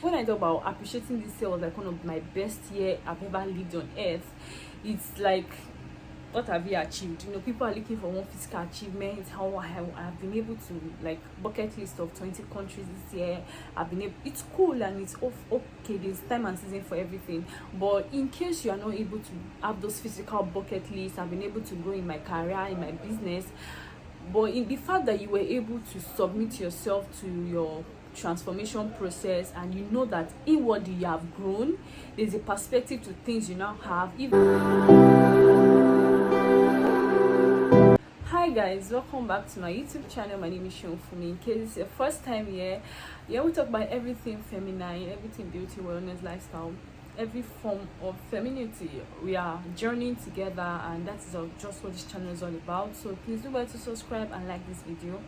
when I talk about appreciating this year was like one of my best year I've ever lived on earth. It's like, what have you achieved? People are looking for one physical achievement. How I've been able to, like, bucket list of 20 countries this year. I've been able, it's cool and it's okay, there's time and season for everything. But in case you are not able to have those physical bucket lists, I've been able to grow in my career, in my business. But in the fact that you were able to submit yourself to your transformation process, and you know that inwardly you have grown, there's a perspective to things you now have. Hi guys, welcome back to my YouTube channel. My name is Seunfunmi. In case it's your first time here, we talk about everything feminine, everything beauty, wellness, lifestyle, every form of femininity. We are journeying together, and that is just what this channel is all about. So please do well to subscribe and like this video.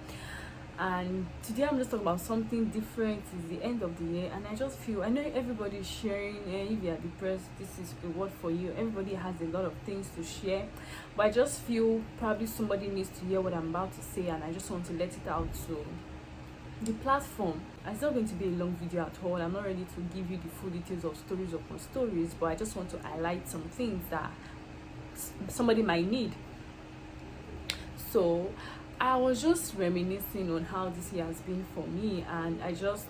And today I'm just talking about something different. It's the end of the year, and I just feel, I know everybody is sharing, if you are depressed, this is a word for you. Everybody has a lot of things to share, but I just feel probably somebody needs to hear what I'm about to say, and I just want to let it out. So the platform, it's not going to be a long video at all. I'm not ready to give you the full details of stories upon stories, but I just want to highlight some things that somebody might need. So I was just reminiscing on how this year has been for me, and I just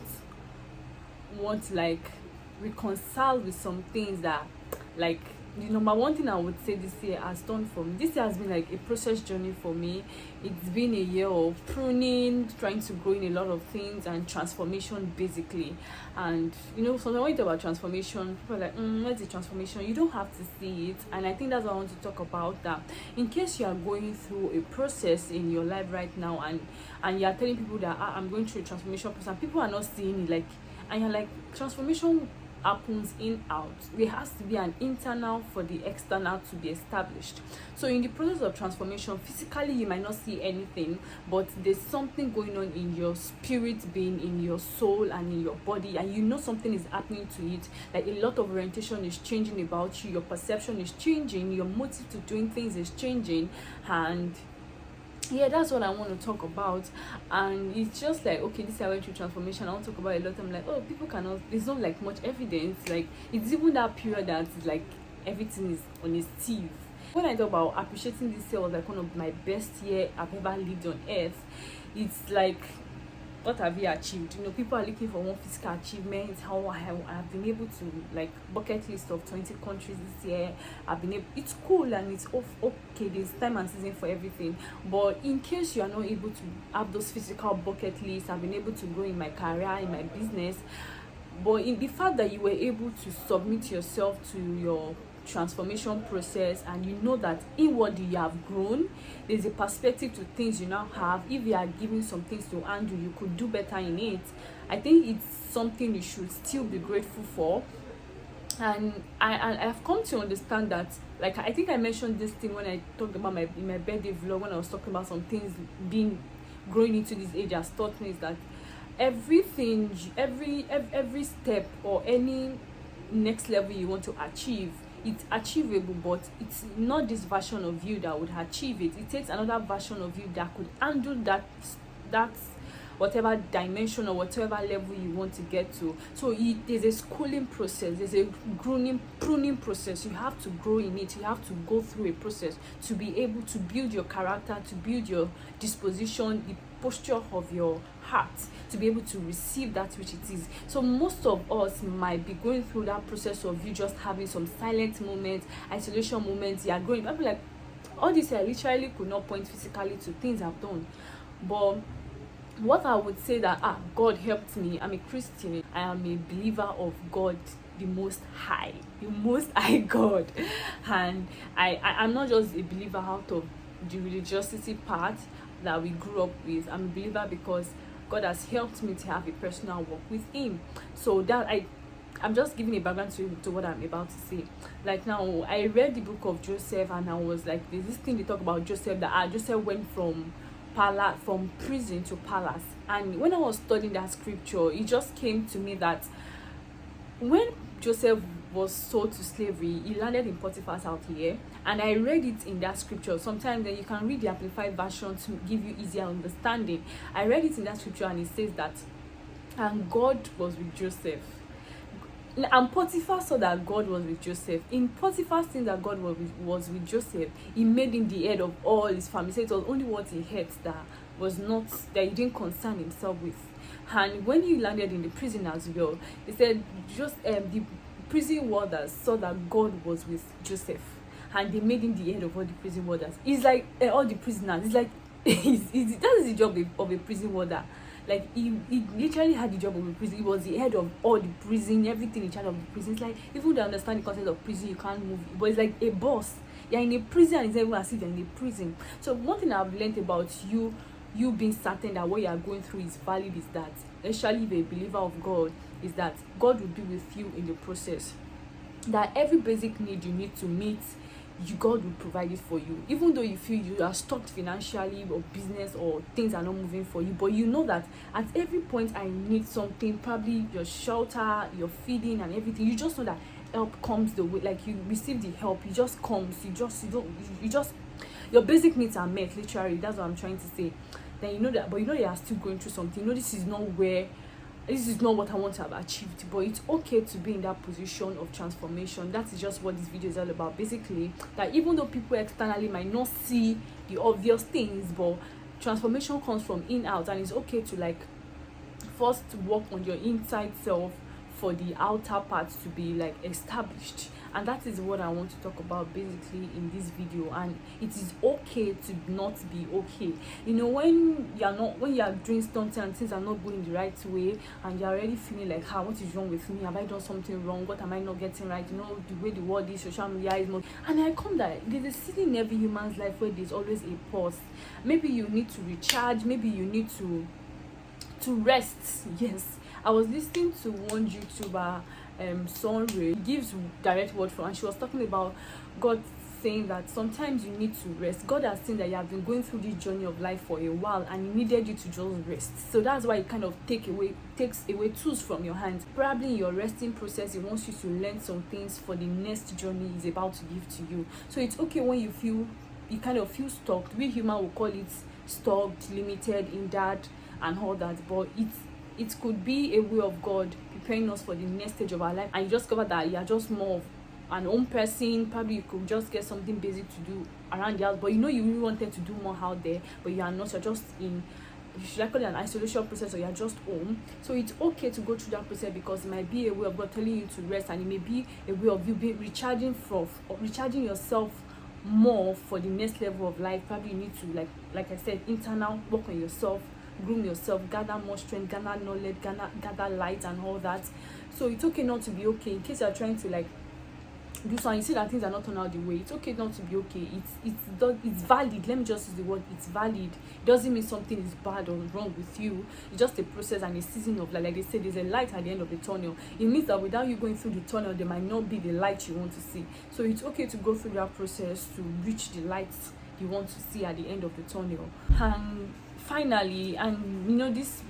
want to, like, reconcile with some things that, like, the number one thing I would say this year has done for me. This year has been like a process journey for me. It's been a year of pruning, trying to grow in a lot of things, and transformation basically. And sometimes when you talk about transformation, people are like, what's the transformation? You don't have to see it. And I think that's what I want to talk about, that in case you are going through a process in your life right now, and you are telling people that I'm going through a transformation process, and people are not seeing it, like, and you're like, transformation happens in out. There has to be an internal for the external to be established. So in the process of transformation, physically you might not see anything, but there's something going on in your spirit being, in your soul, and in your body, and something is happening to it. Like, a lot of orientation is changing about you, your perception is changing, your motive to doing things is changing. And that's what I want to talk about. And it's just like, okay, this I went through transformation. I want to talk about a lot. I'm like, oh, people cannot, there's not like much evidence. Like, it's even that period that is like everything is on its teeth. When I talk about appreciating this year was like one of my best year I've ever lived on earth. It's like, what have you achieved? People are looking for one physical achievement. How I've been able to, like, bucket list of 20 countries this year. I've been able, it's cool and it's okay, there's time and season for everything. But in case you are not able to have those physical bucket lists, I've been able to grow in my career, in my business. But in the fact that you were able to submit yourself to your transformation process, and you know that inwardly you have grown, there's a perspective to things you now have. If you are given some things to handle, you could do better in it. I think it's something you should still be grateful for. And I've come to understand that, like, I think I mentioned this thing when I talked about in my birthday vlog, when I was talking about some things growing into this age has taught me, is that everything, every step or any next level you want to achieve, it's achievable, but it's not this version of you that would achieve it. It takes another version of you that could handle that whatever dimension or whatever level you want to get to. So there's a schooling process, there's a pruning process. You have to grow in it. You have to go through a process to be able to build your character, to build your disposition, the posture of your heart, to be able to receive that which it is. So most of us might be going through that process of you just having some silent moments, isolation moments. You are growing. I'll be like, all this I literally could not point physically to things I've done, but what I would say that God helped me. I'm a Christian. I am a believer of God, the most high God. And I'm not just a believer out of the religiosity part that we grew up with. I'm a believer because God has helped me to have a personal walk with him. So that I'm just giving a background to what I'm about to say. Like, now I read the book of Joseph, and I was like, there's this thing they talk about Joseph, that Joseph went from prison to palace. And when I was studying that scripture, it just came to me that when Joseph was sold to slavery, he landed in Potiphar's house here. And I read it in that scripture. Sometimes then you can read the amplified version to give you easier understanding. I read it in that scripture, and it says that, and God was with Joseph. And Potiphar saw that God was with Joseph. In Potiphar's thing that God was with Joseph, he made him the head of all his family. So it was only what he had that he didn't concern himself with. And when he landed in the prison as well, he said just the prison warders saw that God was with Joseph, and they made him the head of all the prison warders. It's like all the prisoners. It's like that is the job of a prison warder. Like he literally had the job of a prison. He was the head of all the prison, everything in charge of the prison. It's like, even though I understand the concept of prison, you can't move, but it's like a boss. You're in a prison, and it's even as if you're in a prison. So one thing I've learned about you being certain that what you are going through is valid is that, especially if you're a believer of God, is that God will be with you in the process. That every basic need you need to meet, God will provide it for you, even though you feel you are stuck financially or business or things are not moving for you. But you know that at every point I need something, probably your shelter, your feeding and everything, you just know that help comes the way. Like you receive the help, it just comes. Your basic needs are met, literally. That's what I'm trying to say. Then you know that, but you know you are still going through something. You know this is not what I want to have achieved, but it's okay to be in that position of transformation. That is just what this video is all about. Basically, that even though people externally might not see the obvious things, but transformation comes from in out, and it's okay to like first work on your inside self for the outer part to be like established. And that is what I want to talk about basically in this video. And it is okay to not be okay. You know, when you are doing something and things are not going the right way, and you're already feeling like, what is wrong with me? Have I done something wrong? What am I not getting right? You know, the way the world is, social media is not. And I come that there's a season in every human's life where there's always a pause. Maybe you need to recharge, maybe you need to rest. Yes, I was listening to one YouTuber, Seunfunmi-O. He gives direct word for, and she was talking about God saying that sometimes you need to rest. God has seen that you have been going through this journey of life for a while, and He needed you to just rest. So that's why He kind of takes away tools from your hands. Probably in your resting process, He wants you to learn some things for the next journey He's about to give to you. So it's okay when you kind of feel stuck. We human will call it stuck, limited, hindered, and all that, but it could be a way of God preparing us for the next stage of our life. And you just discover that you are just more of an own person. Probably you could just get something basic to do around the house, but you know you really wanted to do more out there, but you are not. You're just in, should I call it an isolation process, or you're just home. So it's okay to go through that process, because it might be a way of God telling you to rest, and it may be a way of you being recharging yourself more for the next level of life. Probably you need to, like I said, internal work on yourself, groom yourself, gather more strength, gather knowledge, gather light and all that. So it's okay not to be okay. In case you're trying to like do something, you see that things are not turning out the way, it's okay not to be okay. It's valid. Let me just use the word, it's valid. It doesn't mean something is bad or wrong with you. It's just a process and a season of like they say, there's a light at the end of the tunnel. It means that without you going through the tunnel, there might not be the light you want to see. So it's okay to go through that process to reach the light you want to see at the end of the tunnel. And finally, and you know, this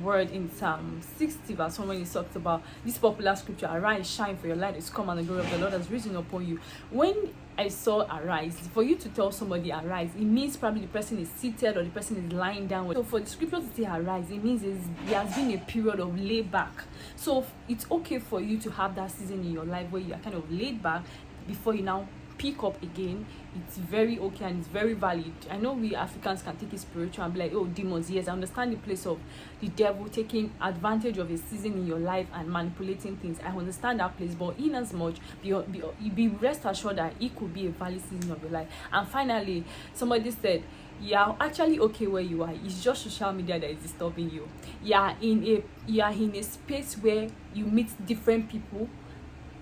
word in Psalm 60 verse 1, when it talks about this popular scripture, arise, shine, for your light is come, and the glory of the Lord has risen upon you. When I saw arise, for you to tell somebody arise, it means probably the person is seated or the person is lying down. So for the scripture to say arise, it means there has been a period of laid back. So it's okay for you to have that season in your life where you are kind of laid back before you now pick up again. It's very okay and it's very valid. I know we Africans can take it spiritual and be like, oh, demons. Yes, I understand the place of the devil taking advantage of a season in your life and manipulating things. I understand that place, but in as much, be rest assured that it could be a valid season of your life. And finally, somebody said, you are actually okay where you are. It's just social media that is disturbing you. You are in a space where you meet different people.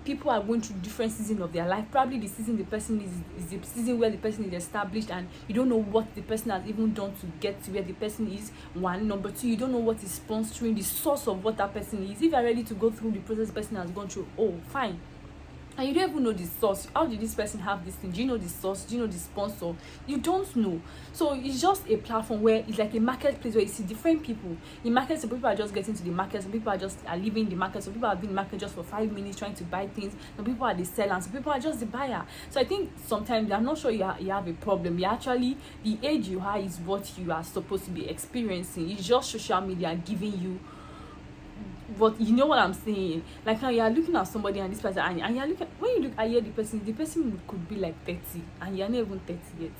People are going through different seasons of their life. Probably the season the person is the season where the person is established, and you don't know what the person has even done to get to where the person is. One. Number two, you don't know what is sponsoring, the source of what that person is. If you're ready to go through the process the person has gone through, oh, fine. And you don't even know the source. How did this person have this thing? Do you know the source? Do you know the sponsor? You don't know. So it's just a platform where it's like a marketplace where you see different people. In market, some people are just getting to the market. Some people are leaving the market. Some people are being in the market just for 5 minutes trying to buy things. Some people are the seller, and some people are just the buyer. So I think sometimes you're not sure you have a problem. You actually, the age you are is what you are supposed to be experiencing. It's just social media giving you But you know what I'm saying? Like now you're looking at somebody and this person, and you're looking, when you look at the person could be like 30 and you're not even 30 yet.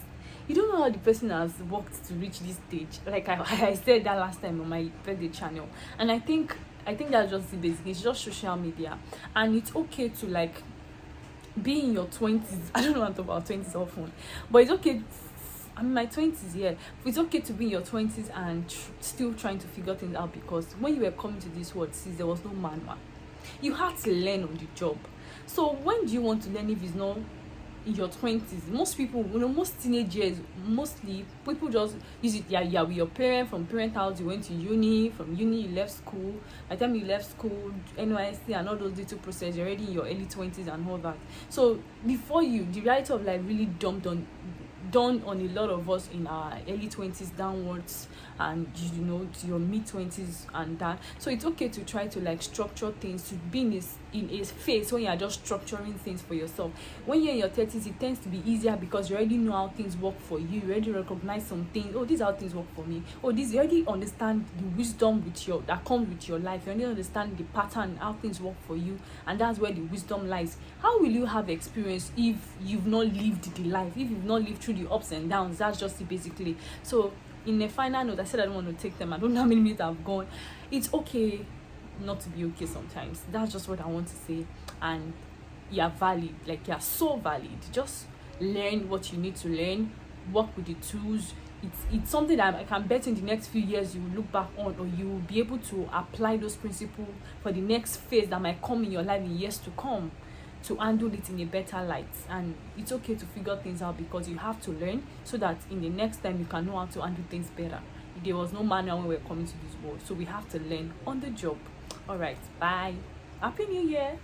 You don't know how the person has worked to reach this stage. Like I said that last time on my birthday channel. And I think that's just the basic. It's just social media. And it's okay to like be in your 20s. I don't know what to talk about 20s often, but it's okay. I'm in my 20s, yeah. It's okay to be in your 20s and still trying to figure things out, because when you were coming to this world, since there was no manual, you had to learn on the job. So when do you want to learn if it's not in your 20s? Most people, most teenagers, mostly people just use it. Yeah, with your parent. From parent house you went to uni, from uni you left school. By the time you left school, NYSC and all those little process, you're already in your early 20s and all that. So before you, the reality of life really dawned on a lot of us in our early 20s downwards, and to your mid 20s and that. So it's okay to try to like structure things, to be in a phase when you are just structuring things for yourself. When you're in your 30s, it tends to be easier because you already know how things work for you. You already recognize some things. Oh, this is how things work for me. Oh, this, you already understand the wisdom that comes with your life. You already understand the pattern, how things work for you, and that's where the wisdom lies. How will you have experience if you've not lived the life, if you've not lived through the ups and downs? That's just it basically. So in a final note, I said I don't want to take them. I don't know how many minutes I've gone. It's okay not to be okay sometimes. That's just what I want to say. And you're valid. Like, you're so valid. Just learn what you need to learn. Work with the tools. It's something that I can bet in the next few years you will look back on, or you will be able to apply those principles for the next phase that might come in your life in years to come, to handle it in a better light. And it's okay to figure things out, because you have to learn so that in the next time you can know how to handle things better. There was no manual when we were coming to this world, so we have to learn on the job. All right, bye. Happy New Year.